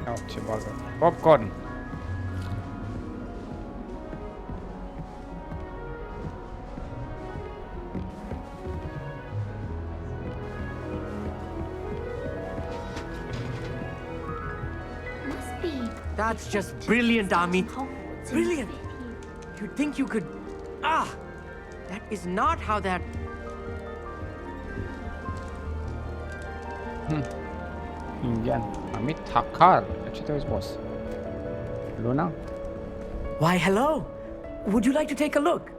Iau ce bagă. Popcorn! That's just brilliant, Ami. Brilliant. You'd think you could... That is not how that... Indian. Amit Hakar. Ce te uiți, boss? Luna? Why, hello. Would you like to take a look?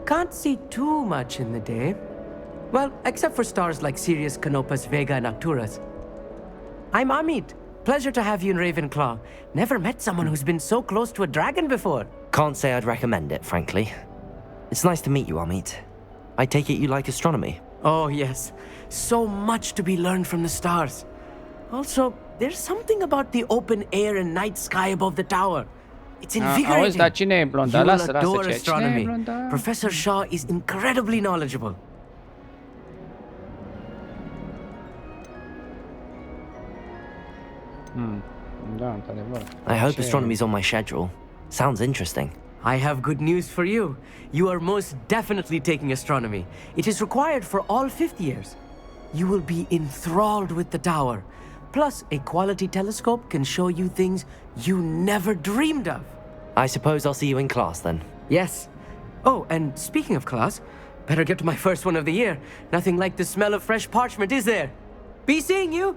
Can't see too much in the day. Well, except for stars like Sirius, Canopus, Vega, and Arcturus. I'm Amit. Pleasure to have you in Ravenclaw. Never met someone who's been so close to a dragon before. Can't say I'd recommend it, frankly. It's nice to meet you, Amit. I take it you like astronomy? Oh, yes. So much to be learned from the stars. Also, there's something about the open air and night sky above the tower. It's invigorating. Auzi, dar cine e blonda? You will Lasă, adore ce? Cine e astronomy. blonda? Professor Shaw is incredibly knowledgeable. Da, într-adevăr. I hope astronomy's on my schedule. Sounds interesting. I have good news for you. You are most definitely taking astronomy. It is required for all fifth years. You will be enthralled with the tower. Plus, a quality telescope can show you things you never dreamed of. I suppose I'll see you in class then. Yes. Oh, and speaking of class, better get to my first one of the year. Nothing like the smell of fresh parchment, is there? Be seeing you!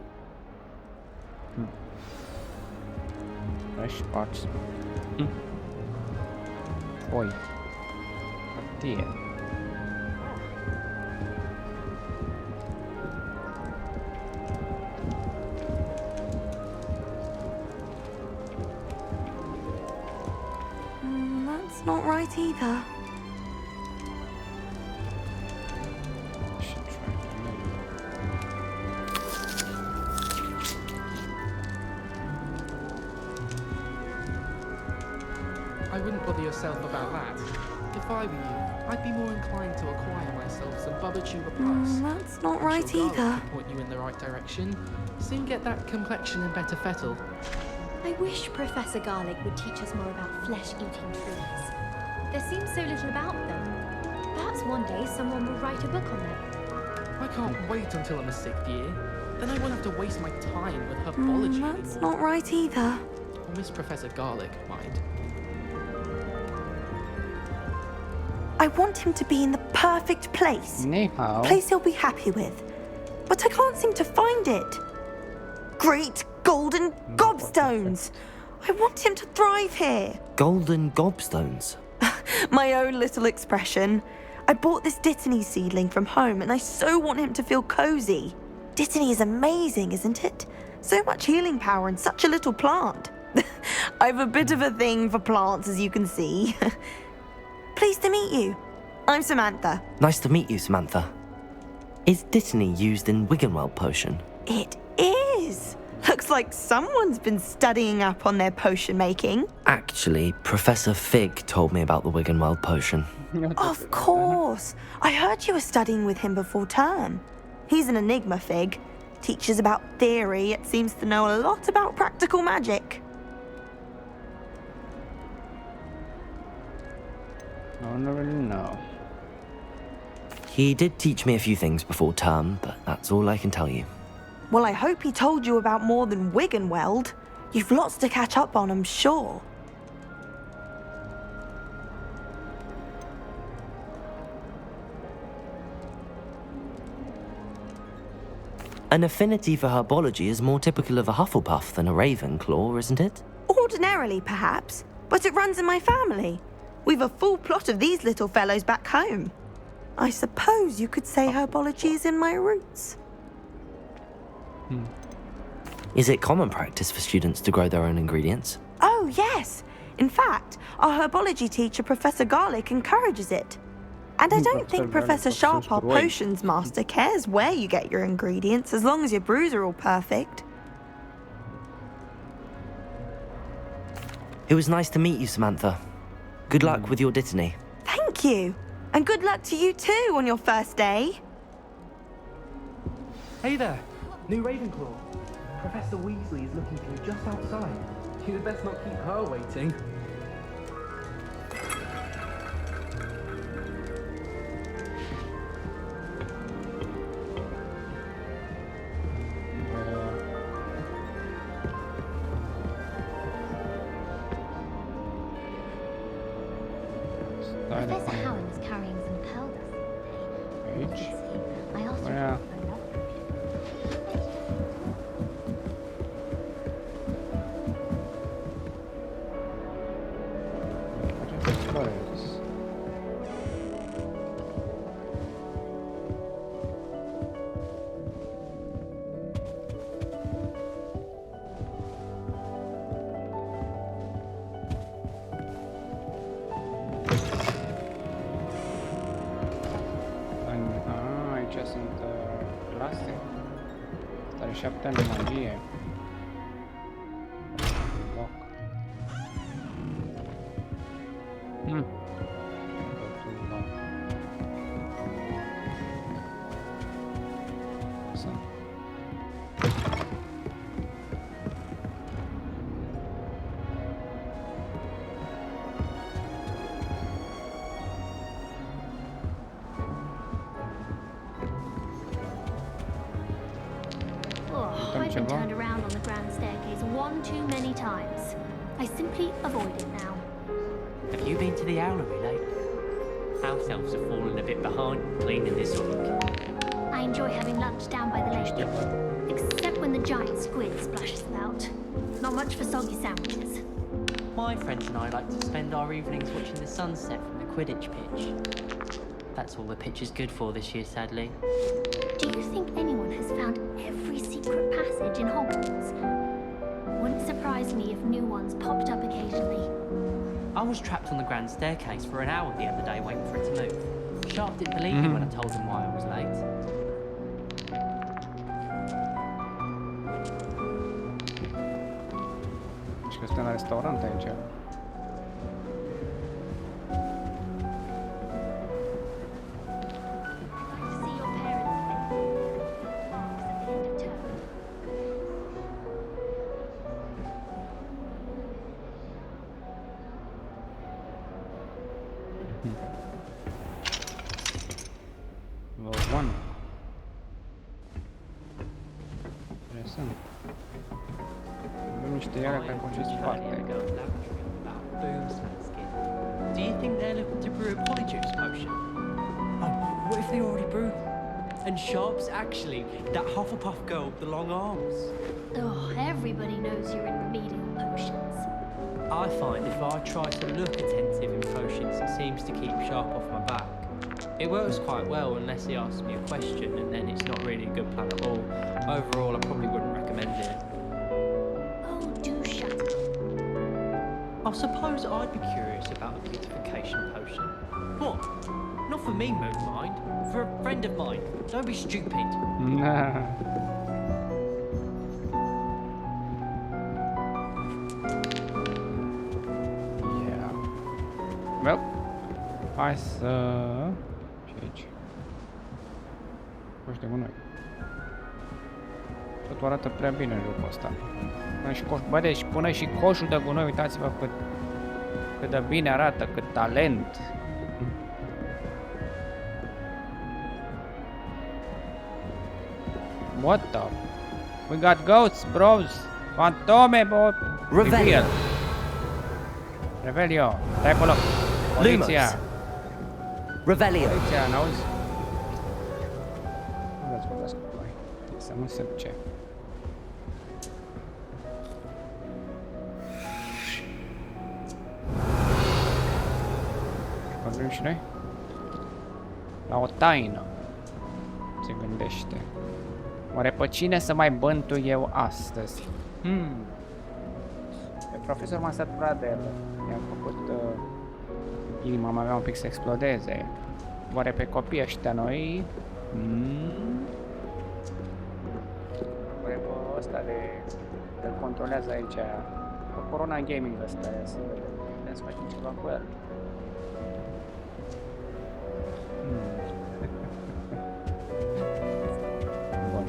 Fresh parts. Oi. Hârtie. That's not right either. I wouldn't bother yourself about that. If I were you, I'd be more inclined to acquire myself some Bubba Plus. That's not I'm right sure Garlic either. will point you in the right direction. Soon get that complexion and better fettle. I wish Professor Garlic would teach us more about flesh-eating trees. There seems so little about them. Perhaps one day someone will write a book on them. I can't wait until I'm a sixth year. Then I won't have to waste my time with herbology That's anymore. not right either. Or Miss Professor Garlic, mind. I want him to be in the perfect place. Ni hao. Place he'll be happy with. But I can't seem to find it. Great golden gobstones! I want him to thrive here. Golden gobstones. My own little expression. I bought this Dittany seedling from home and I so want him to feel cozy. Dittany is amazing, isn't it? So much healing power in such a little plant. I've a bit of a thing for plants, as you can see. Pleased to meet you. I'm Samantha. Nice to meet you, Samantha. Is Dittany used in Wiggenweld potion? It is. Looks like someone's been studying up on their potion making. Actually, Professor Fig told me about the Wiggenweld potion. Of course. I heard you were studying with him before term. He's an enigma, Fig. Teaches about theory, yet seems to know a lot about practical magic. I don't really know. He did teach me a few things before term, but that's all I can tell you. Well, I hope he told you about more than Wiggenweld. You've lots to catch up on, I'm sure. An affinity for herbology is more typical of a Hufflepuff than a Ravenclaw, isn't it? Ordinarily, perhaps, but it runs in my family. We've a full plot of these little fellows back home. I suppose you could say herbology is in my roots. Is it common practice for students to grow their own ingredients? Oh, yes. In fact, our herbology teacher, Professor Garlic, encourages it. And I don't think Professor Sharp, our potions master, cares where you get your ingredients as long as your brews are all perfect. It was nice to meet you, Samantha. Good luck with your Dittany. Thank you. And good luck to you too on your first day. Hey there, new Ravenclaw. Professor Weasley is looking for you just outside. You'd best not keep her waiting. Professor Howard is carrying some pearls today. Aici. I asked her Yeah. to phone up. Facem să explorez. Aici sunt clase. Stare 7 ani de magie. Loc. Sunt. Oh, Tam I've been ceva? turned around on the grand staircase one too many times. I simply avoid it now. Have you been to the owlery lately? House elves have fallen a bit behind cleaning this week. I enjoy having lunch down by the lake, except when the giant squid splashes about. Not much for soggy sandwiches. My friends and I like to spend our evenings watching the sunset from the Quidditch pitch. That's all the pitch is good for this year, sadly. Do you think anyone has found every secret passage in Hogwarts? Wouldn't surprise me if new ones popped up occasionally. I was trapped on the grand staircase for an hour the other day waiting for it to move. Sharp didn't believe me when I told him why I was late. Și că suntem la restaurant aici. See your parents then. Marks at the end of term. Level 1. Interesant. Avem niște iare care pot fi sparte. Do you think they're looking to brew a polyjuice potion? Oh, what if they already brew? And Sharp's actually that Hufflepuff girl with the long arms. Oh, everybody knows you're in remedial potions. I find if I try to look attentive in potions, it seems to keep Sharp off my back. It works quite well unless he asks me a question, and then it's not really a good plan at all. Overall, I probably wouldn't recommend it. Oh, do shut up. I suppose I'd be curious about a beautification potion. What? Not for me, Moonmind. For a friend of mine. Don't be stupid. Yeah. Well, hai să... Ce aici? Coș de gunoi. Totul arată prea bine în jocul ăsta. Până și coș... Bă, deci până și coșul de gunoi, uitați-vă cât de bine arată, cât talent. What the? We got ghosts, bros! Fantome, bro! Revelio. Revelio! Stai pe loc! Poliția! Lumos. Revelio. Poliția, n-auzi? Nu vreau să vorbesc cu noi. Să nu se duce. Vorbim și noi? La o taină. Se gândește. Oare pe cine să mai bântui eu astăzi? Pe profesor m-a săturat de el. I-am făcut inima mea avea un pic să explodeze. Oare pe copii ăștia noi? Oare pe ăsta de controlează aici pe Corona Gaming ăsta să vedem să facem ceva cu el. Bun.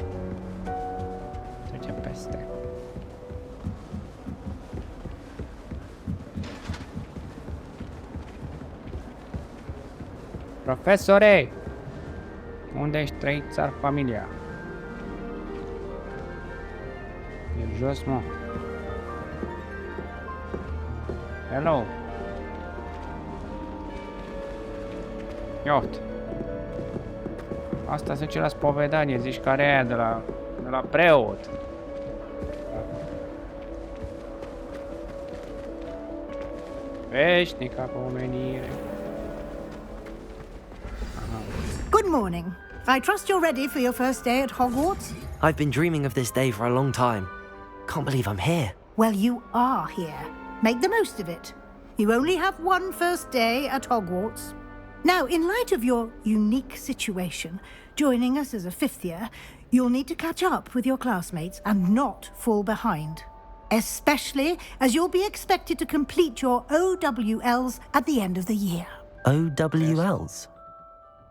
Profesore! Unde ești trăit țar familia? E jos, mă. Hello! Ioft! Asta se duce la spovedanie, zici care e aia de la preot. Veșnica pomenire. Good morning. I trust you're ready for your first day at Hogwarts? I've been dreaming of this day for a long time. Can't believe I'm here. Well, you are here. Make the most of it. You only have one first day at Hogwarts. Now, in light of your unique situation, joining us as a fifth year, you'll need to catch up with your classmates and not fall behind. Especially as you'll be expected to complete your OWLs at the end of the year. OWLs?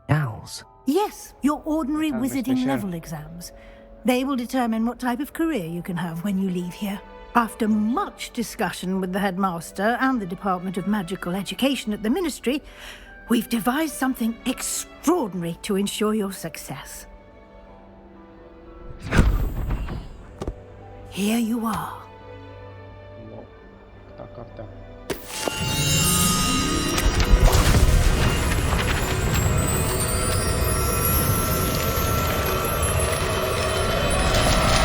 Owls? Yes, your ordinary Sounds wizarding special. level exams. They will determine what type of career you can have when you leave here. After much discussion with the headmaster and the Department of Magical Education at the Ministry, we've devised something extraordinary to ensure your success. Here you are. Wow. Da, cartea.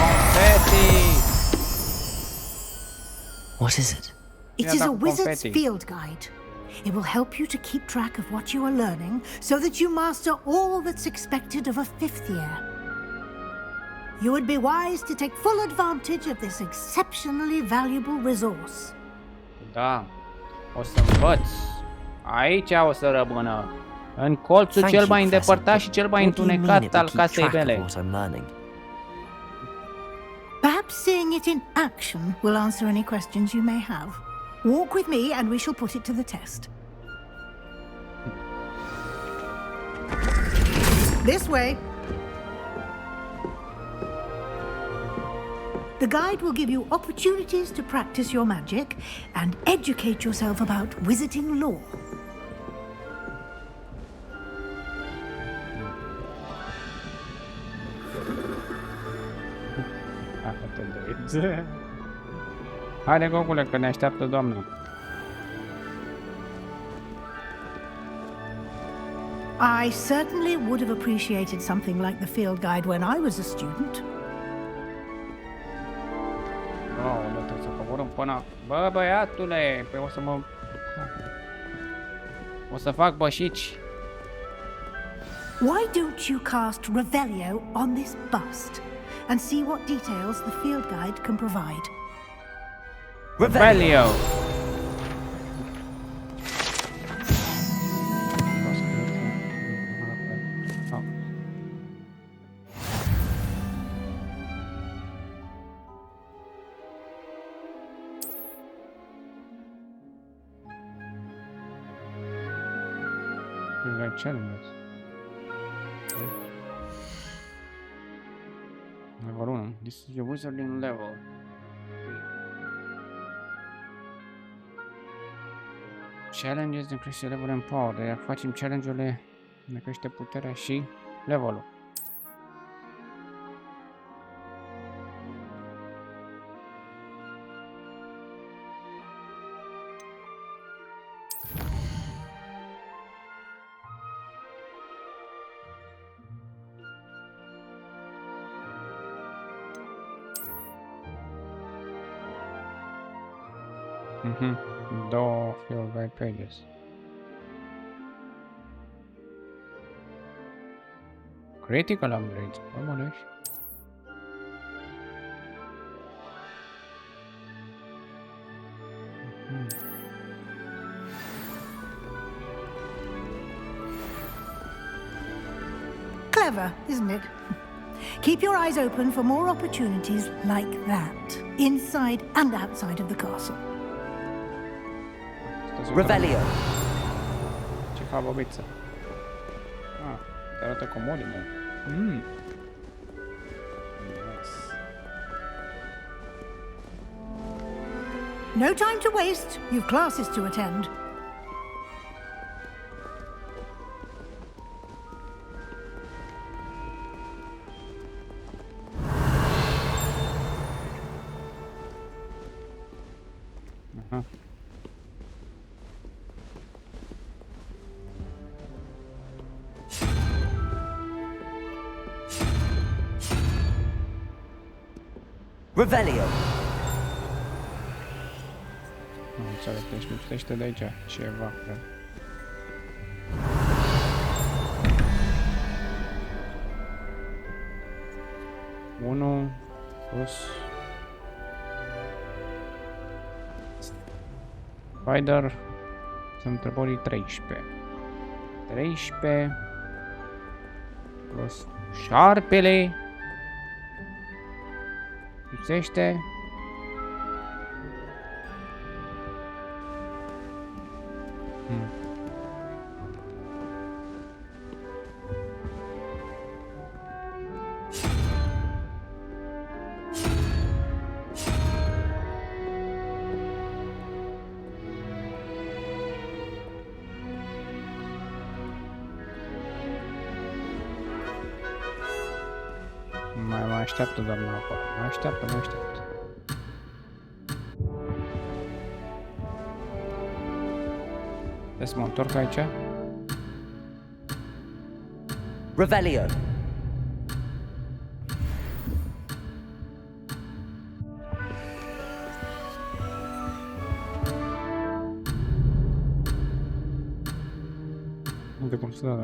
Confetti! What is it? It Yeah, is a that wizard's confetti. field guide. It will help you to keep track of what you are learning so that you master all that's expected of a fifth year. You would be wise to take full advantage of this exceptionally valuable resource. Da. O să învăț. Aici o să rămână. În colțul Thank cel you, mai Professor. îndepărtat și cel mai What do you mean it întunecat will al keep casei track of mele. what I'm learning? Perhaps seeing it in action will answer any questions you may have. Walk with me and we shall put it to the test. This way. The guide will give you opportunities to practice your magic and educate yourself about wizarding lore. Haide, Gogule, că ne așteaptă doamna. I certainly would have appreciated something like the field guide when I was a student. Oh, trebuie să coborâm până... Bă, băiatule, păi o să mă... O să fac bășici. Why don't you cast Revelio on this bust and see what details the field guide can provide? Revelio! Oh. Like challenges. Level 1. This is your wizarding level. Challenges increase your level and power. Iar facem challenge-urile, ne crește puterea și levelul. Două field guide pages. Critical upgrades, bă, Clever, isn't it? Keep your eyes open for more opportunities like that, inside and outside of the castle. Revelio. Ce fa bobiță? Ah, te arată comodile. Nice. No time to waste. You've classes to attend. Revelio. Nu înțeleg, deci lipsește de aici ceva, cred. Unu plus Spider sunt întrebării 13. 13 plus șarpele lipsește. Mai așteaptă, doamna acolo. Mai așteaptă. Trebuie să mă întorc aici? Revelio. Unde cum să da?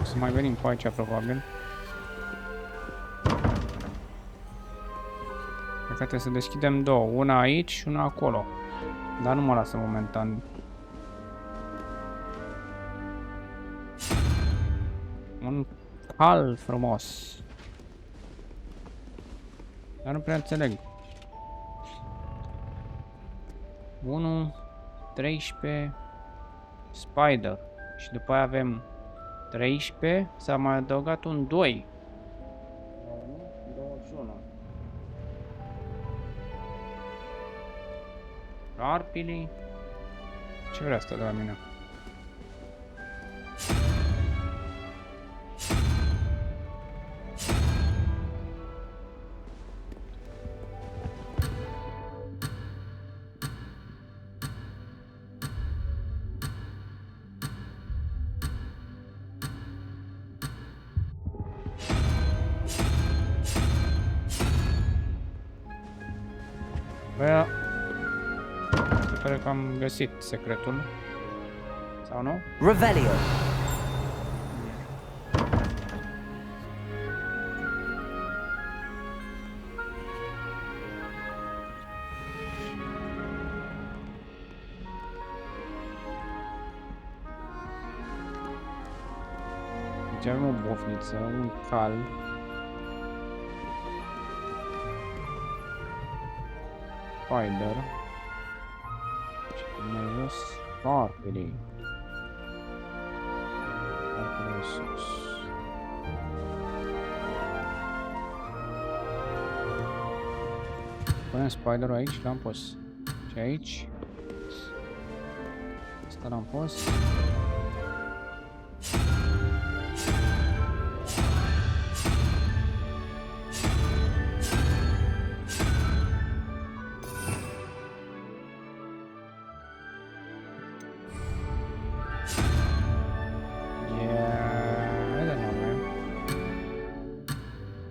O să mai venim pe aici, probabil. Cred că trebuie să deschidem două. Una aici și una acolo. Dar nu mă lasă momentan. Un cal frumos. Dar nu prea înțeleg. 1, 13, Spider. Și după aia avem 13, s-a mai adăugat un 2. 21. Arpili. Ce vrea asta de la mine? Bă, se pare că am găsit secretul. Sau nu? Revelio. Deci avem o bofniță, un cal. Spider. Și mai jos Sparkly. Sparkly sus. Punem Spider-ul aici, l-am pus. Și aici. Asta l-am pus.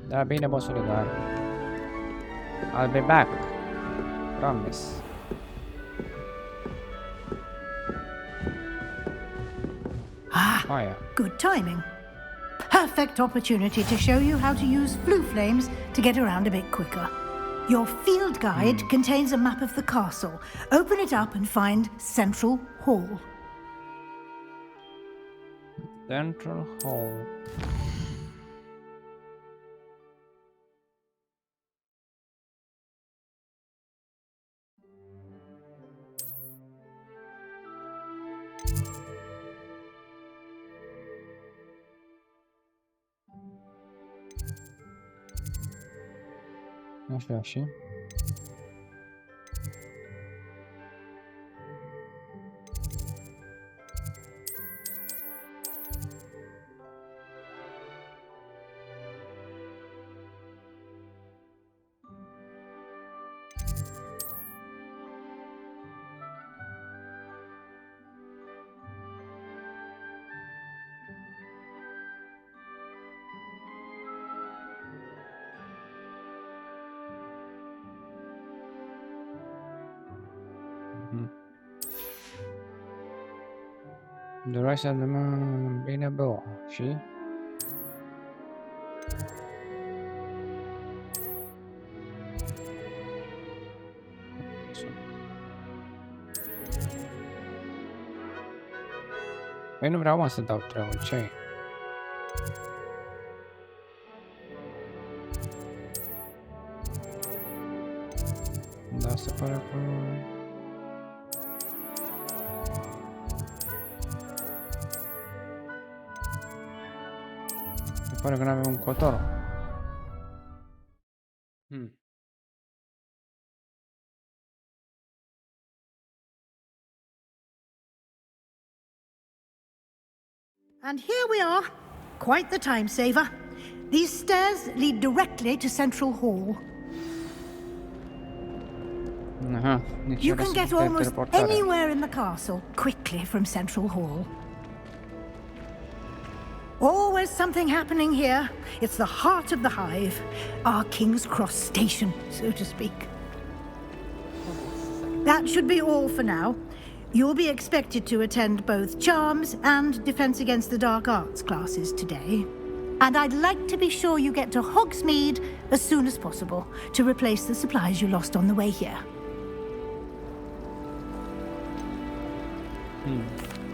Da, bine, bossule, dar I'll be back. Promise. Fire. Good timing. Perfect opportunity to show you how to use flue flames to get around a bit quicker. Your field guide contains a map of the castle. Open it up and find Central Hall. Central Hall. Așa și Durează de bine, bro. Și? Păi nu vreau să dau treburi, ce-i? Da, se pare că... Se pare că n-avem un cotor. And here we are. Quite the time saver. These stairs lead directly to Central Hall. Aha, You can get almost anywhere in the castle quickly from Central Hall. Always something happening here. It's the heart of the hive, our King's Cross station, so to speak. That should be all for now. You'll be expected to attend both Charms and Defense Against the Dark Arts classes today. And I'd like to be sure you get to Hogsmeade as soon as possible to replace the supplies you lost on the way here.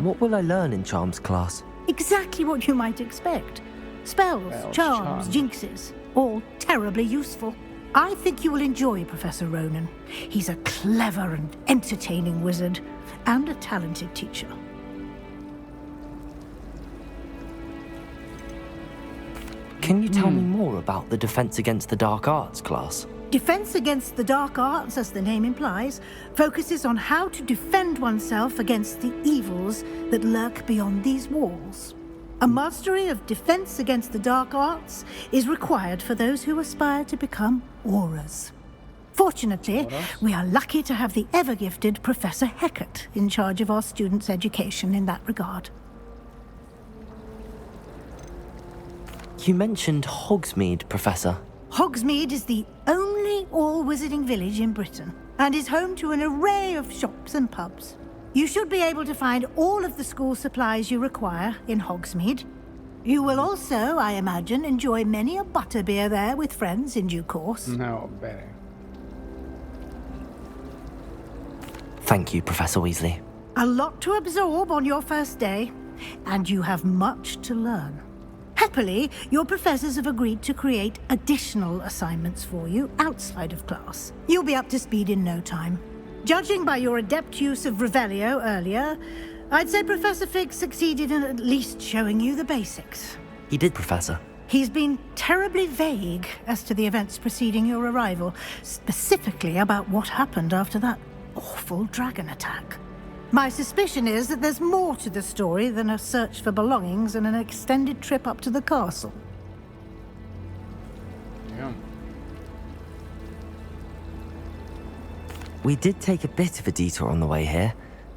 What will I learn in Charms class? Exactly what you might expect. Spells, charms, jinxes, all terribly useful. I think you will enjoy Professor Ronan. He's a clever and entertaining wizard, and a talented teacher. Can you tell me more about the Defense Against the Dark Arts class? Defense Against the Dark Arts, as the name implies, focuses on how to defend oneself against the evils that lurk beyond these walls. A mastery of Defense Against the Dark Arts is required for those who aspire to become auras. Fortunately, we are lucky to have the ever-gifted Professor Hecat in charge of our students' education in that regard. You mentioned Hogsmeade, Professor. Hogsmeade is the only all-wizarding village in Britain and is home to an array of shops and pubs. You should be able to find all of the school supplies you require in Hogsmeade. You will also, I imagine, enjoy many a butterbeer there with friends in due course. No, better. Thank you, Professor Weasley. A lot to absorb on your first day, and you have much to learn. Happily, your professors have agreed to create additional assignments for you outside of class. You'll be up to speed in no time. Judging by your adept use of Revelio earlier, I'd say Professor Fig succeeded in at least showing you the basics. He did, Professor. He's been terribly vague as to the events preceding your arrival, specifically about what happened after that awful dragon attack. My suspicion is that there's more to the story than a search for belongings and an extended trip up to the castle. Yeah. We did take a bit of a detour on the way here.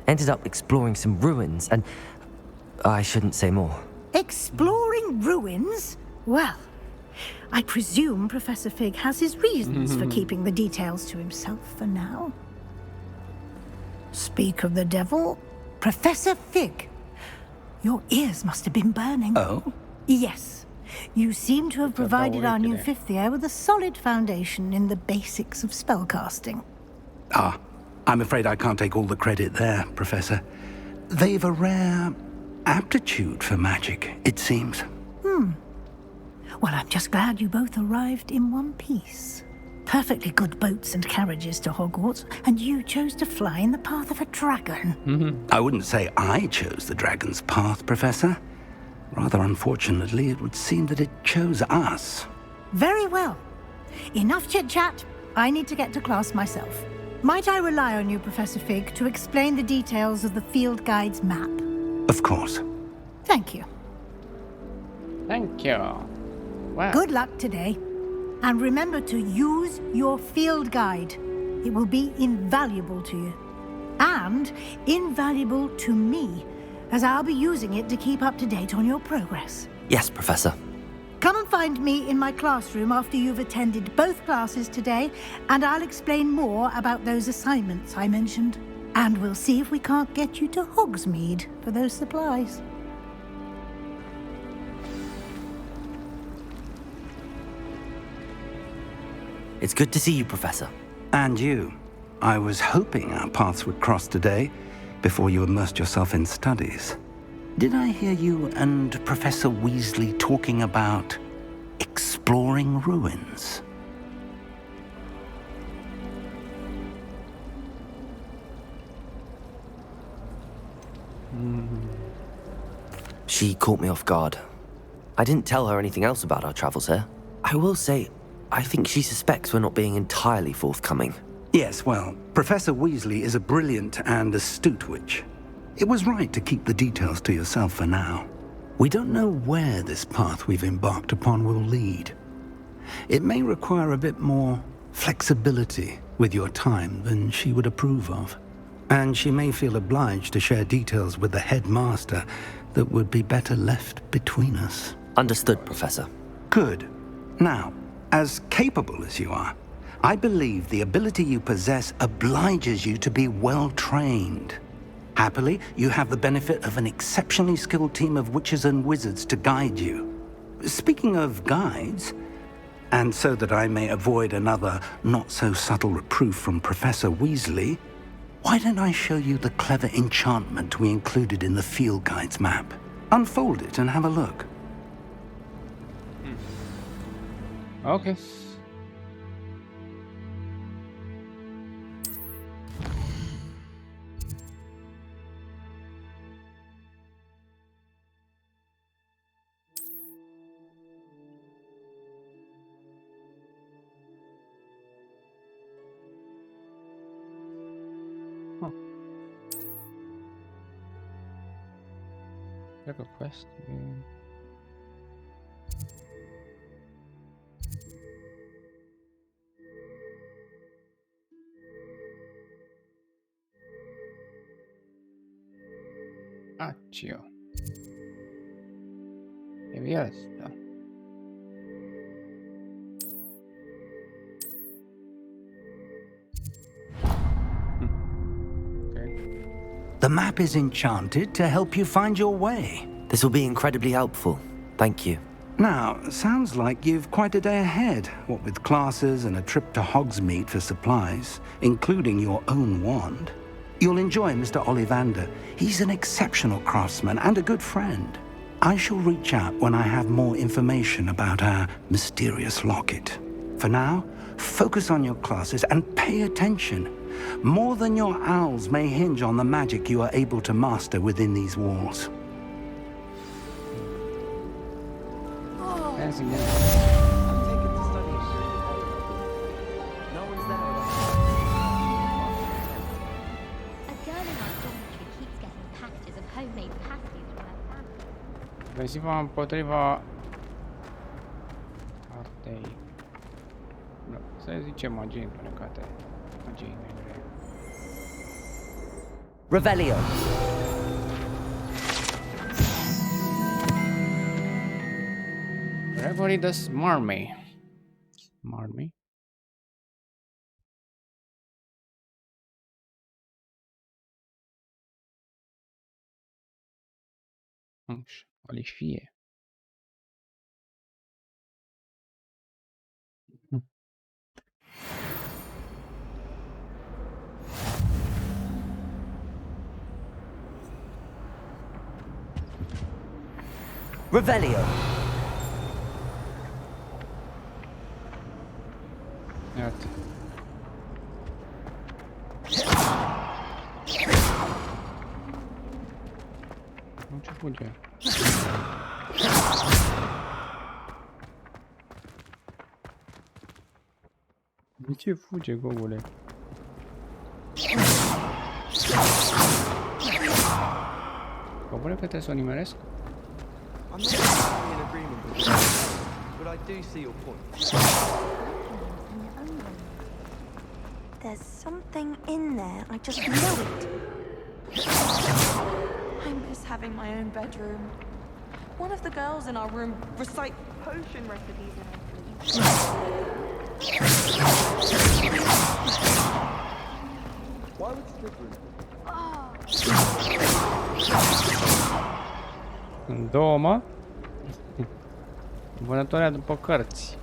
Ended up exploring some ruins and... I shouldn't say more. Exploring ruins? Well, I presume Professor Fig has his reasons for keeping the details to himself for now. Speak of the devil, Professor Fig. Your ears must have been burning. Oh? Yes. You seem to have provided our new fifth year with a solid foundation in the basics of spellcasting. Ah, I'm afraid I can't take all the credit there, Professor. They've a rare aptitude for magic, it seems. Well, I'm just glad you both arrived in one piece. Perfectly good boats and carriages to Hogwarts, and you chose to fly in the path of a dragon. I wouldn't say I chose the dragon's path, Professor. Rather unfortunately, it would seem that it chose us. Very well. Enough chit-chat. I need to get to class myself. Might I rely on you, Professor Fig, to explain the details of the field guide's map? Of course. Thank you. Thank you. Wow. Good luck today. And remember to use your field guide. It will be invaluable to you. And invaluable to me, as I'll be using it to keep up to date on your progress. Yes, Professor. Come and find me in my classroom after you've attended both classes today, and I'll explain more about those assignments I mentioned. And we'll see if we can't get you to Hogsmeade for those supplies. It's good to see you, Professor. And you. I was hoping our paths would cross today, before you immersed yourself in studies. Did I hear you and Professor Weasley talking about exploring ruins? She caught me off guard. I didn't tell her anything else about our travels here. I will say, I think she suspects we're not being entirely forthcoming. Yes, well, Professor Weasley is a brilliant and astute witch. It was right to keep the details to yourself for now. We don't know where this path we've embarked upon will lead. It may require a bit more flexibility with your time than she would approve of. And she may feel obliged to share details with the headmaster that would be better left between us. Understood, Professor. Good. Now, as capable as you are, I believe the ability you possess obliges you to be well-trained. Happily, you have the benefit of an exceptionally skilled team of witches and wizards to guide you. Speaking of guides, and so that I may avoid another not-so-subtle reproof from Professor Weasley, why don't I show you the clever enchantment we included in the field guide's map? Unfold it and have a look. Okay. Like a quest. Accio. E via sta. The map is enchanted to help you find your way. This will be incredibly helpful. Thank you. Now, sounds like you've quite a day ahead, what with classes and a trip to Hogsmeade for supplies, including your own wand. You'll enjoy Mr. Ollivander. He's an exceptional craftsman and a good friend. I shall reach out when I have more information about our mysterious locket. For now, focus on your classes and pay attention. More than your owls may hinge on the magic you are able to master within these walls. Fancy game. I'm taken to study. No one's there. A girl in our dormitory keeps getting packages of homemade pasties from her family. Ofensiva împotriva artei. Nu, să zicem magii întunecate. Magii negre. Revelio. Gregory the Smarmy. Smarmy? Qualifie. Revelio. Iată. Nu, ce fuge? De ce fuge, gogule? Gogule, că trebuie să o nimeresc? I'm not entirely in agreement with you, but I do see your point. There's something in there. I just know it. I miss having my own bedroom. One of the girls in our room recite potion recipes in our sleep. Why would Slytherin Două, mă? Vânătoarea după cărți.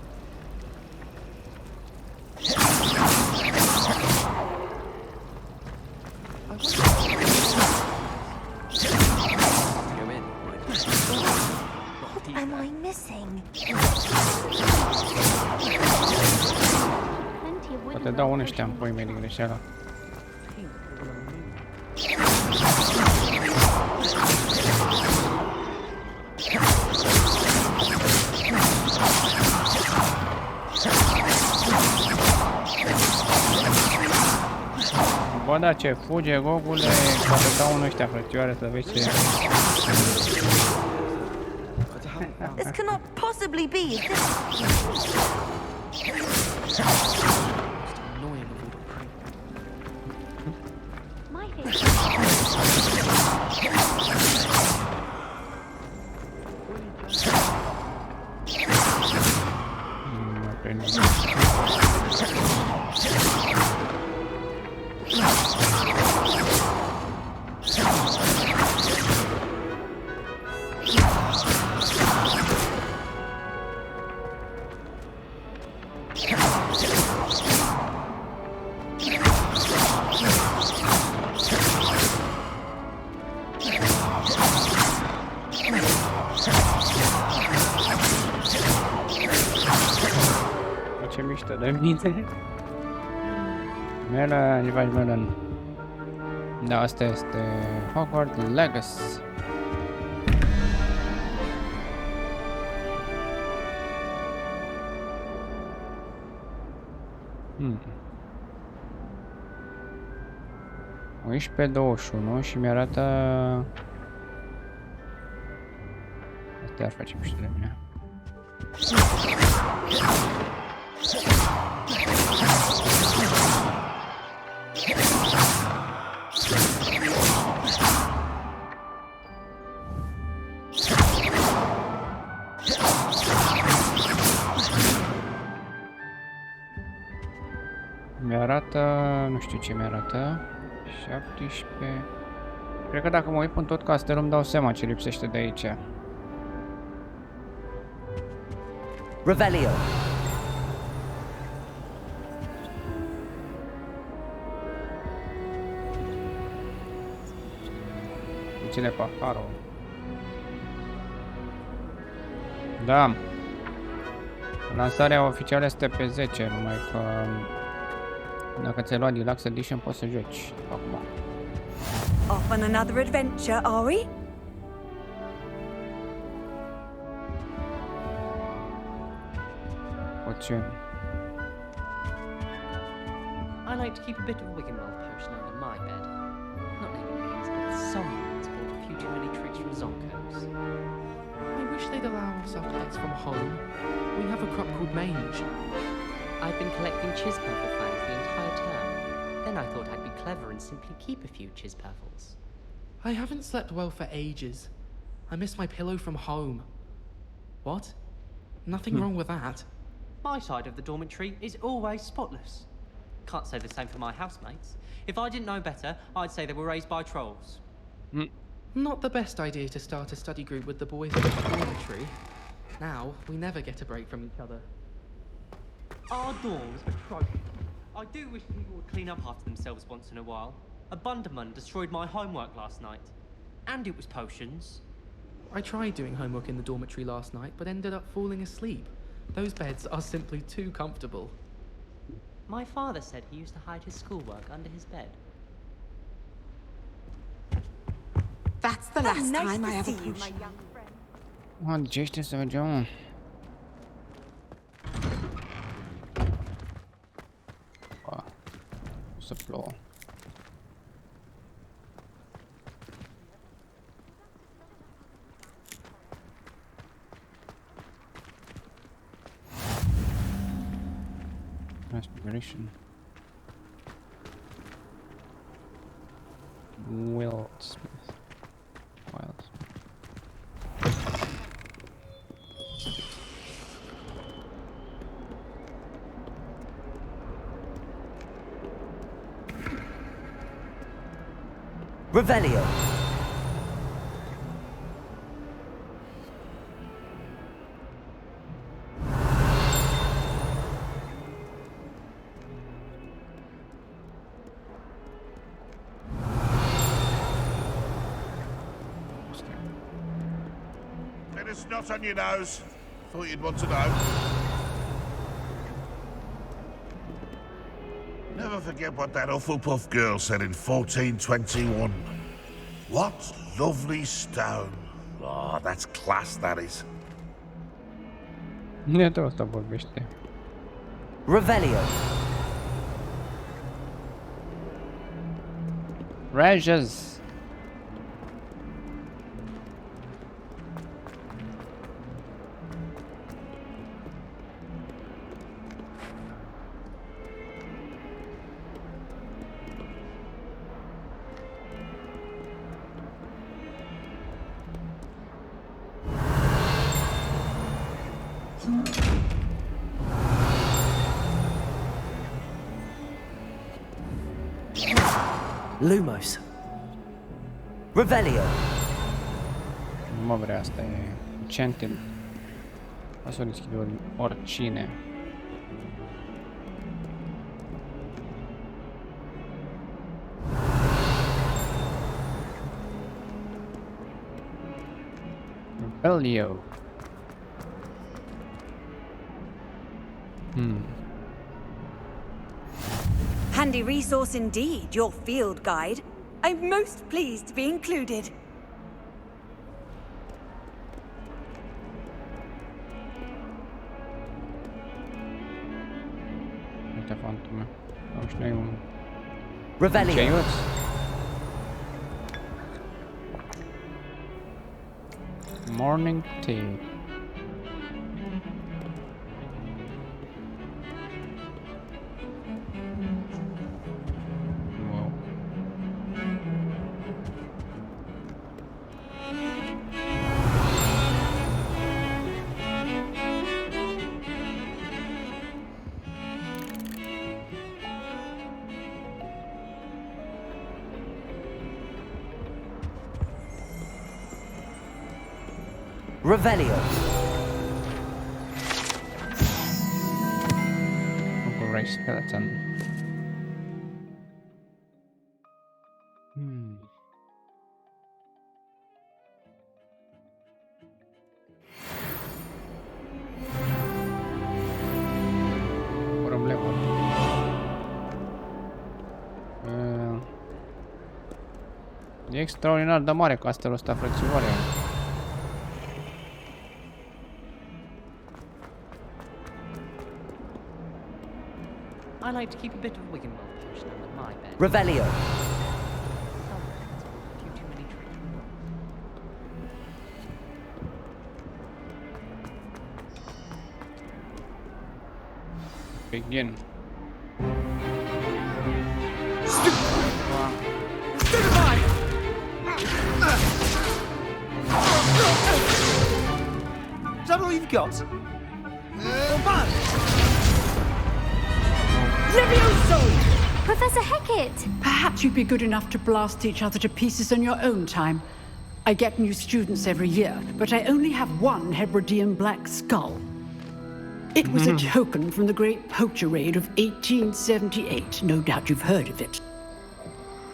What am I missing? Poate dau unul ăștia în pui mei din greșeală. Bă, da, ce fuge, gogule, poate dau unul ăștia, frățioare, să vezi ce... This cannot possibly be. My favorite. Ce mișto de mine. Melon, ce faci, Melon? Da, asta este Hogwarts Legacy. Aici pe 21 și mi-arată... Asta ar face mișto de mine. Mi-arată... nu știu ce mi-arată. 17... Cred că dacă mă uit în tot castelul îmi dau seama ce lipsește de aici. Revelio. Ține paharul. Da. Lansarea oficială este pe 10, numai că dacă ți-ai luat Deluxe Edition poți să joci acum. Off on another adventure, are we? Poțiuni. I like to keep a bit of Wiggenweld potion under my bed. Not naming names, but someone's bought a few too many tricks from Zonkos. I wish they'd allow us our pets from home. We have a crop called Mange. I've been collecting Chispurple fangs the entire term. Then I thought I'd be clever and simply keep a few Chispurples. I haven't slept well for ages. I miss my pillow from home. What? Nothing wrong with that. My side of the dormitory is always spotless. Can't say the same for my housemates. If I didn't know better, I'd say they were raised by trolls. Not the best idea to start a study group with the boys in the dormitory. Now, we never get a break from each other. Our dorms are trophies. I do wish people would clean up after themselves once in a while. A Bunderman destroyed my homework last night. And it was potions. I tried doing homework in the dormitory last night, but ended up falling asleep. Those beds are simply too comfortable. My father said he used to hide his schoolwork under his bed. That's the last time I have a potion. Mă, de ce știi să mergem, mă? O să plouă. Respiration. Wildsmith. Revelio. a snot on your nose. Thought you'd want to know. Never forget what that Hufflepuff girl said in 1421. What lovely stone. Oh, that's class, that is. De tot asta vorbește. Revelio. Rages. Lumos. Revelio. Nu mă vrea, asta e enchanted. O să o deschid oricine. Revelio. Handy resource indeed, your field guide. I'm most pleased to be included. Uite fantume. Au și noi un... Revelio. Ceiuț. Morning tea. Revelio. Grey skeleton. Problemă. E extraordinar de mare castelul ăsta, frățioare. I like to keep a bit of Wiggenweld potion under my bed. Revelio. Few too many trees. Begin. Is that all you've got? Levioso! Professor Hecat! Perhaps you'd be good enough to blast each other to pieces in your own time. I get new students every year, but I only have one Hebridean black skull. It was a token from the Great Poacher Raid of 1878. No doubt you've heard of it.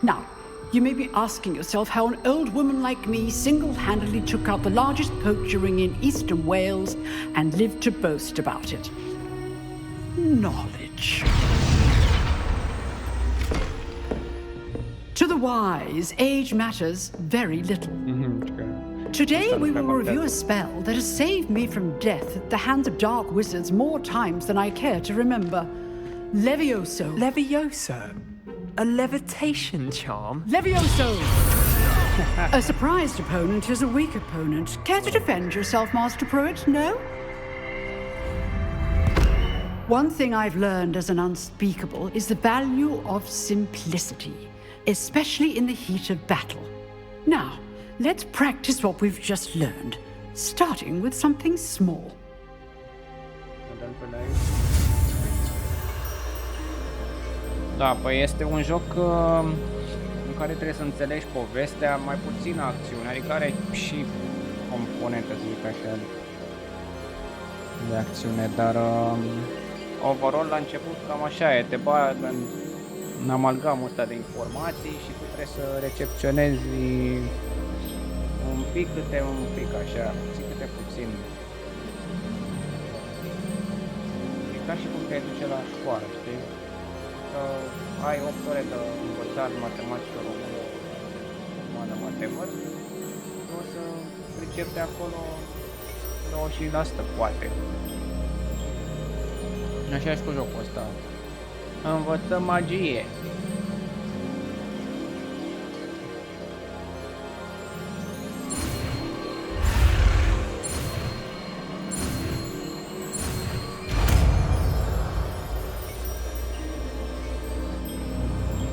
Now, you may be asking yourself how an old woman like me single-handedly took out the largest poacher ring in eastern Wales and lived to boast about it. Knowledge. To the wise, age matters very little. Today we will review a spell that has saved me from death at the hands of dark wizards more times than I care to remember. Levioso. Levioso? A levitation charm? Levioso! A surprised opponent is a weak opponent. Care to defend yourself, Master Pruitt? No? One thing I've learned as an unspeakable is the value of simplicity, especially in the heat of battle. Now, let's practice what we've just learned, starting with something small. Da, păi este un joc în care trebuie să înțelegi povestea, mai puțină acțiune, adică are și componente, să zic așa, de acțiune, dar overall la început cam așa e, te bagă în amalgamul ăsta de informații și tu trebuie să recepționezi un pic câte un pic așa, câte foarte puțin. E ca și cum te duce la școală, știi? Că ai 8 ore de învățat matematică română, umană, whatever, o să pricep de acolo 20%, poate. Așa și cu jocul ăsta. Învățăm magie.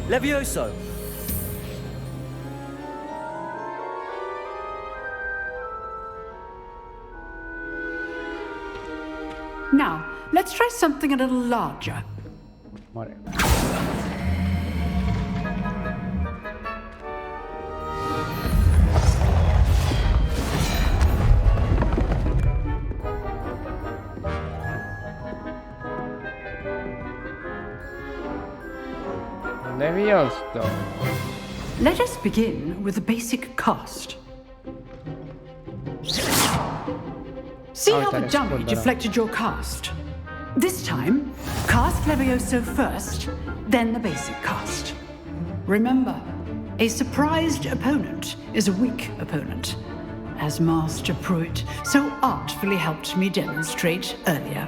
Levioso! Now, let's try something a little larger. Mare. Levioso. Let us begin with the basic cast. See how the dummy deflected your cast? This time, cast Levioso first, then the basic cast. Remember, a surprised opponent is a weak opponent, as Master Pruitt so artfully helped me demonstrate earlier.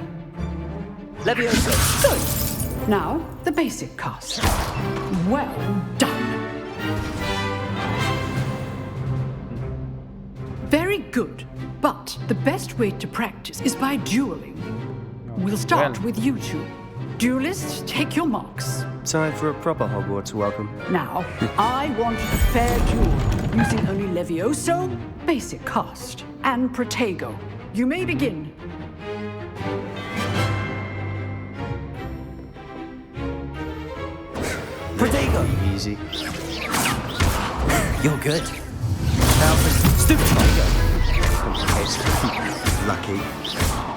Levioso! Good! Now, the basic cast. Well done! Very good, but the best way to practice is by dueling. We'll start with you two. Duelists, take your marks. Time for a proper Hogwarts welcome. Now, I want a fair duel, using only Levioso, basic cast, and Protego. You may begin. Protego! Easy. You're good. Now for stupid Protego. Lucky.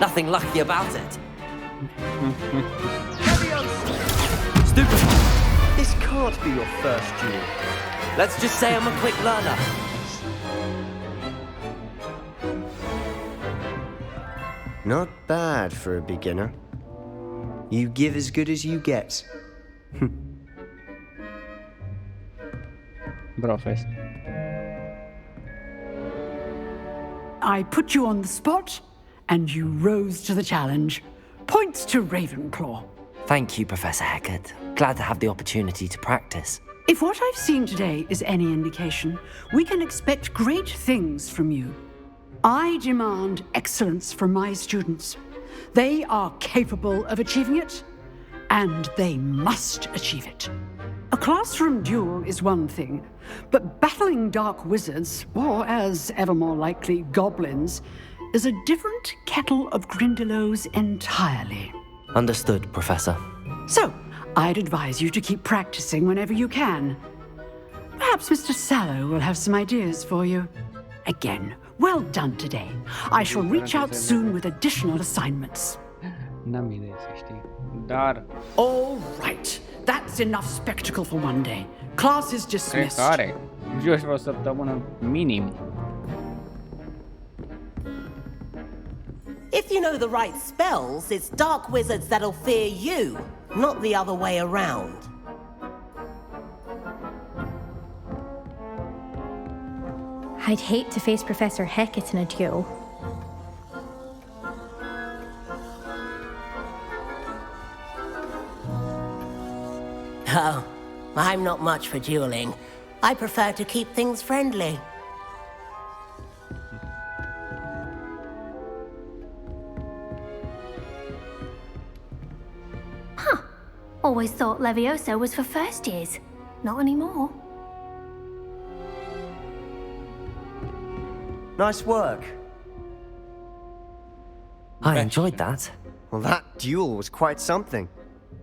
Nothing lucky about it. Stupid. This can't be your first duel. Let's just say I'm a quick learner. Not bad for a beginner. You give as good as you get. Brofest. I put you on the spot, and you rose to the challenge. Points to Ravenclaw. Thank you, Professor Hecat. Glad to have the opportunity to practice. If what I've seen today is any indication, we can expect great things from you. I demand excellence from my students. They are capable of achieving it, and they must achieve it. A classroom duel is one thing, but battling dark wizards, or as ever more likely, goblins, is a different kettle of Grindylows entirely. Understood, Professor. So, I'd advise you to keep practicing whenever you can. Perhaps Mr. Sallow will have some ideas for you. Again, well done today. I shall reach out soon with additional assignments. N-am idee să știi. Dar... All right. That's enough spectacle for one day. Class is dismissed. Cred că are. Jos o săptămână minim. If you know the right spells, it's dark wizards that'll fear you, not the other way around. I'd hate to face Professor Hecat in a duel. Oh, I'm not much for dueling. I prefer to keep things friendly. Always thought Levioso was for first years. Not anymore. Nice work. I enjoyed that. Well, that duel was quite something.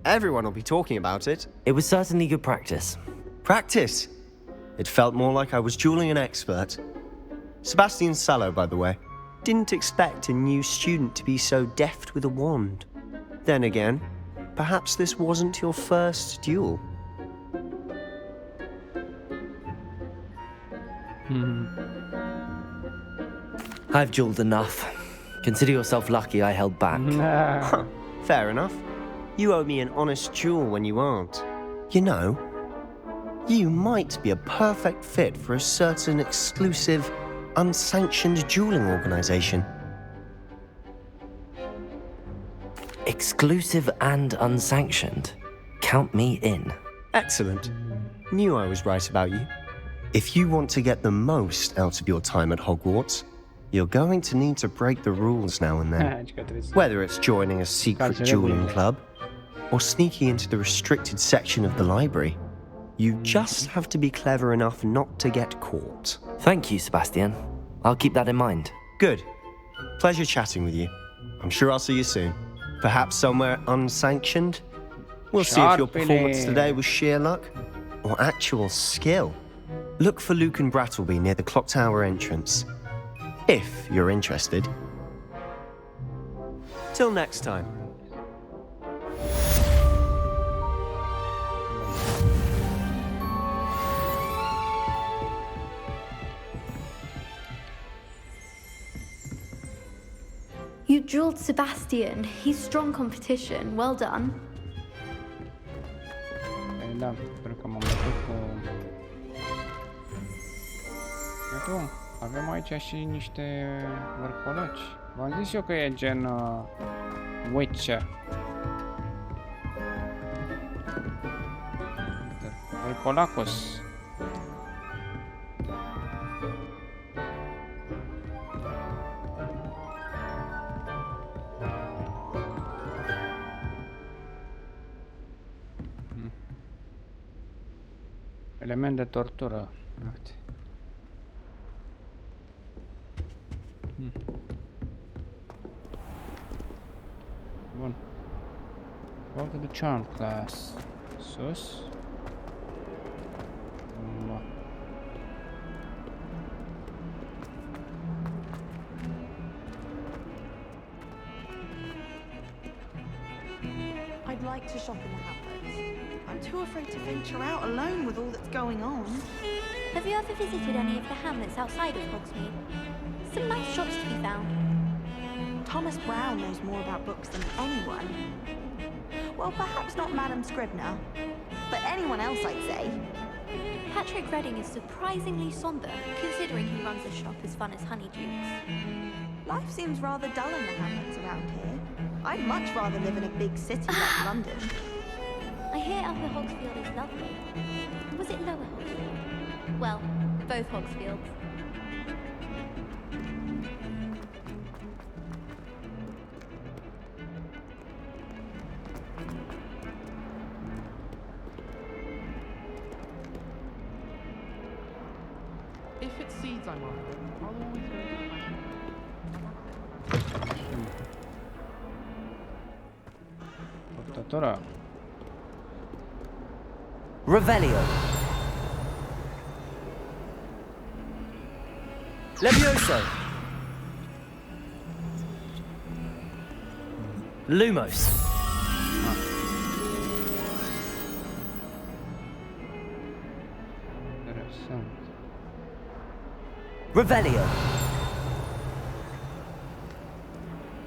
Everyone will be talking about it. It was certainly good practice. Practice? It felt more like I was dueling an expert. Sebastian Sallow, by the way. Didn't expect a new student to be so deft with a wand. Then again, perhaps this wasn't your first duel. I've jeweled enough. Consider yourself lucky I held back. Fair enough. You owe me an honest jewel when you aren't. You know, you might be a perfect fit for a certain exclusive, unsanctioned dueling organization. Exclusive and unsanctioned. Count me in. Excellent. Knew I was right about you. If you want to get the most out of your time at Hogwarts, you're going to need to break the rules now and then. Whether it's joining a secret dueling club or sneaking into the restricted section of the library, you just have to be clever enough not to get caught. Thank you, Sebastian. I'll keep that in mind. Good. Pleasure chatting with you. I'm sure I'll see you soon. Perhaps somewhere unsanctioned? We'll see if your performance today was sheer luck or actual skill. Look for Luke and Brattleby near the clock tower entrance, if you're interested. Till next time. You jeweled Sebastian. He's strong competition. Well done. Da, sper că m-am bătut cu... Iată, avem aici și niște vârcoleți. V-am zis eu că e gen Witcher. Vârcolacos. Element de tortură. Uite. Bun. Go to the charm class. Sus. Bun. I'd like to shop in the Hamlets. I'm too afraid to venture out alone with all that's going on. Have you ever visited any of the hamlets outside of Hogsmeade? Some nice shops to be found. Thomas Brown knows more about books than anyone. Well, perhaps not Madame Scribner, but anyone else, I'd say. Patrick Redding is surprisingly somber, considering he runs a shop as fun as Honeydukes. Life seems rather dull in the hamlets around here. I'd much rather live in a big city like London. I hear Upper Hogsfield is lovely. Was it Lower Hogsfield? Well, both Hogsfields. If it's seeds I'm after, I'll always go to Luptătura. Revelio. Levioso. Lumos. Interesant. Revelio.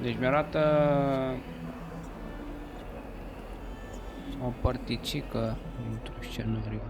Deci mi-arată o părticică dintr-un scenariu.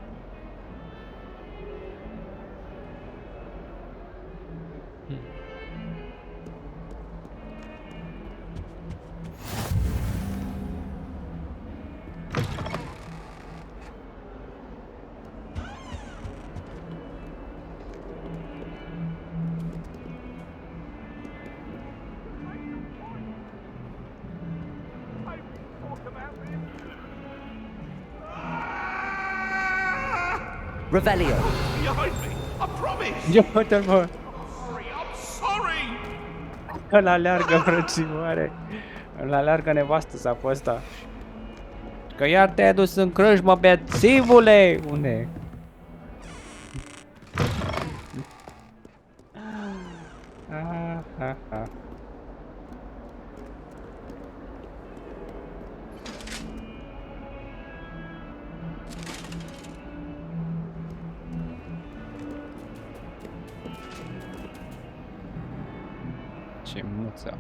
Revelio. Behind me, I promise. Ia uite-l, bă. I'm sorry. Îl aleargă frățioare. Îl aleargă nevastă sa pe ăsta. Că iar te-ai dus în crâșmă, bețivule! Unde? Ce muță.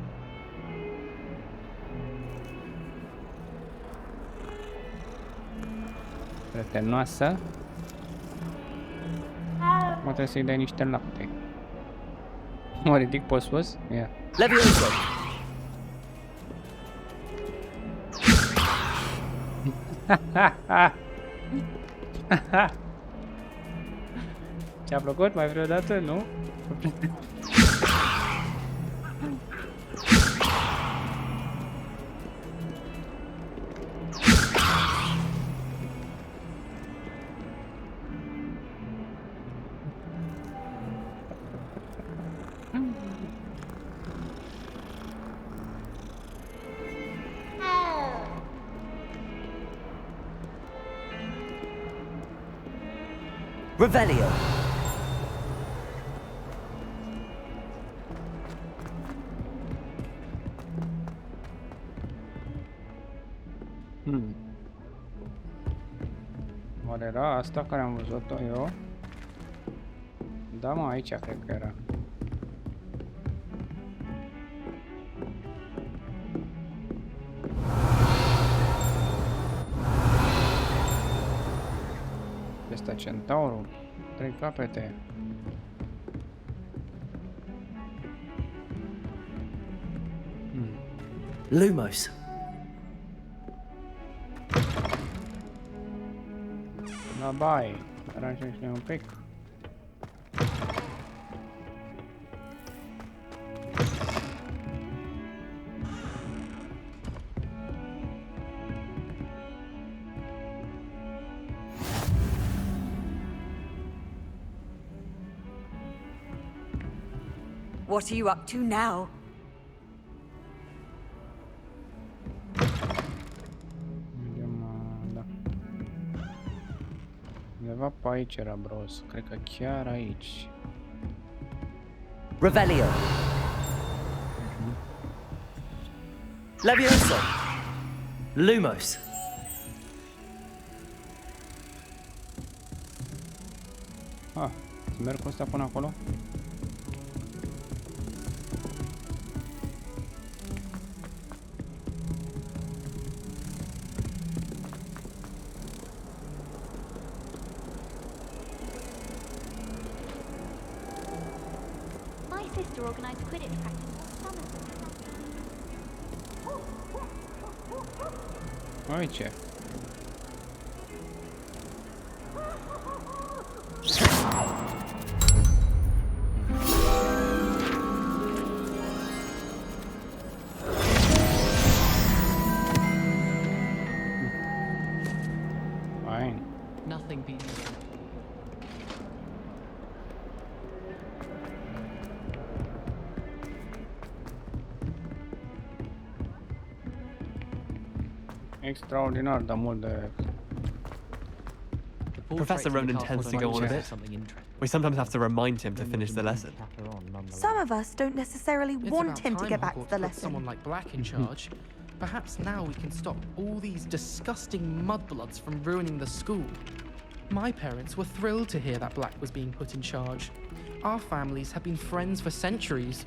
Prietenoasă. Mă trebuie să-i dai niște lapte. Mă ridic pe sus? Ia. Levioso! Ți-a plăcut mai vreodată, nu? Revelio! Oare era asta care am văzut-o eu? Da, mă, aici cred că era. Este centaurul. 3 capete. Lumos. La baie. Aranjește un pic. What are you up to now? Da. Undeva pe aici era bros. Cred că chiar aici. Revelio. Levioso. Lumos. Ah, să merg cu ăsta până acolo? Organized Quidditch practice all summer. Aici. Fine. Nothing beats. Extraordinar de mult de... Professor Ronan tends to go on a bit. We sometimes have to remind him to finish the lesson. Some of us don't necessarily want him to get back to the lesson. Someone like Black in charge. Perhaps now we can stop all these disgusting mudbloods from ruining the school. My parents were thrilled to hear that Black was being put in charge. Our families have been friends for centuries.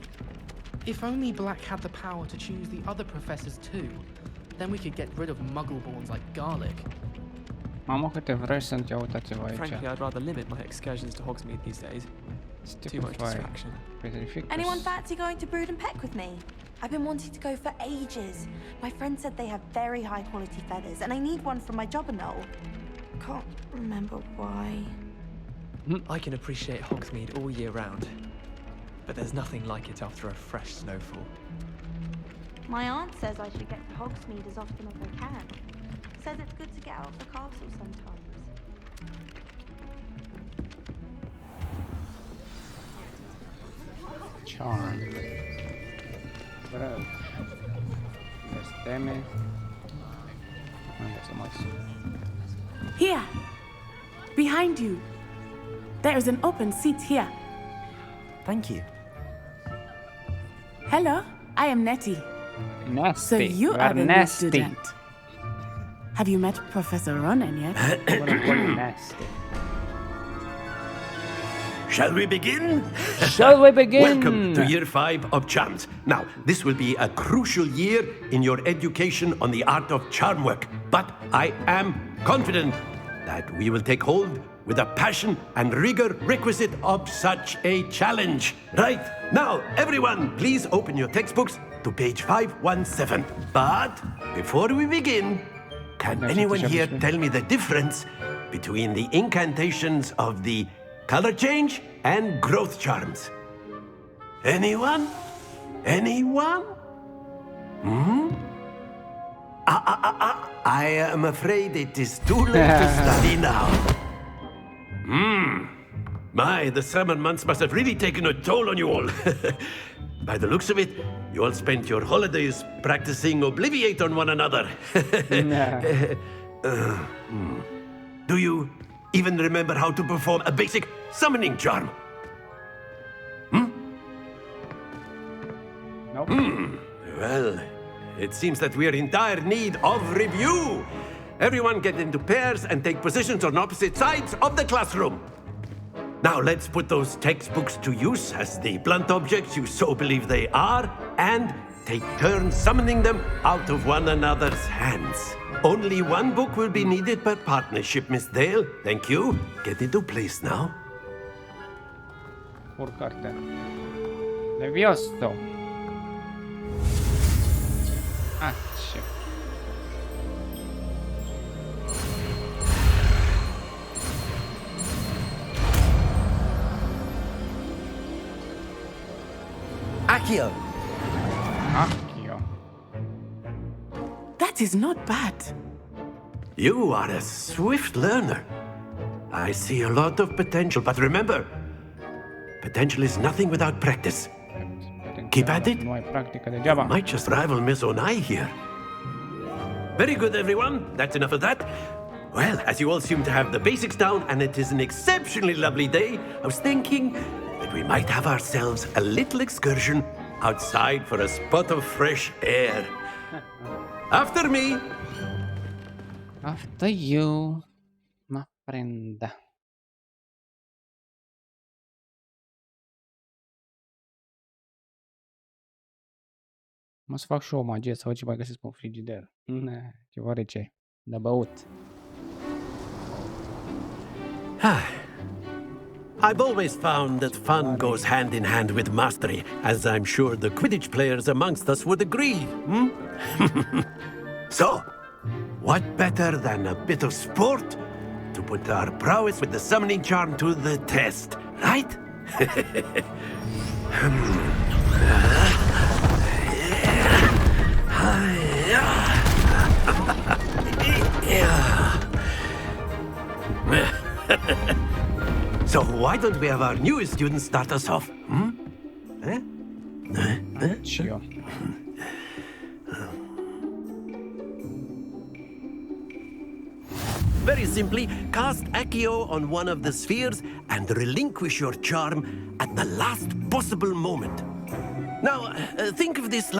If only Black had the power to choose the other professors too, then we could get rid of muggleborns like Garlic. Mamă, câte vrei să te uitați-vă aici. Frankly, I'd rather limit my excursions to Hogsmeade these days. Too much distraction. Anyone fancy going to Brood and Peck with me? I've been wanting to go for ages. My friend said they have very high quality feathers, and I need one from my jobberknoll. Can't remember why. I can appreciate Hogsmeade all year round, but there's nothing like it after a fresh snowfall. My aunt says I should get to Hogsmeade as often as I can. Says it's good to get out of the castle sometimes. Charm. Bravo. Crestem. Unde să mai sunt? Here! Behind you! There is an open seat here. Thank you. Hello, I am Nettie. Nasty. So you are the new student. Have you met Professor Ronan yet? Nasty. Shall we begin? Shall we begin? Welcome to year 5 of charms. Now, this will be a crucial year in your education on the art of charm work. But I am confident that we will take hold with the passion and rigor requisite of such a challenge. Right, now, everyone, please open your textbooks to page 517. But before we begin, can anyone here tell me the difference between the incantations of the color change and growth charms? Anyone? Anyone? I am afraid it is too late to study now. My, the summer months must have really taken a toll on you all. By the looks of it, you all spent your holidays practicing Obliviate on one another. Do you even remember how to perform a basic summoning charm? Nope. Well, it seems that we are in dire need of review. Everyone get into pairs and take positions on opposite sides of the classroom. Now let's put those textbooks to use as the blunt objects you so believe they are, and take turns summoning them out of one another's hands. Only one book will be needed per partnership, Miss Dale. Thank you. Get into place now. Urcarte. Levioso. Aici. Accio. Accio. That is not bad. You are a swift learner. I see a lot of potential, but remember, potential is nothing without practice. Keep at it. Nu ai practică degeaba. Might just rival Miss Onai here. Very good, everyone. That's enough of that. Well, as you all seem to have the basics down, and it is an exceptionally lovely day, I was thinking that we might have ourselves a little excursion outside for a spot of fresh air. After me. After you, my friend. Mă să fac și o magie să văd ce mai găsesc pe un frigider. Ceva rece. De băut. I've always found that fun goes hand in hand with mastery, as I'm sure the Quidditch players amongst us would agree. So, what better than a bit of sport to put our prowess with the summoning charm to the test, right? So why don't we have our newest student start us off? Sure. Very simply, cast Accio on one of the spheres and relinquish your charm at the last possible moment. Now, think of this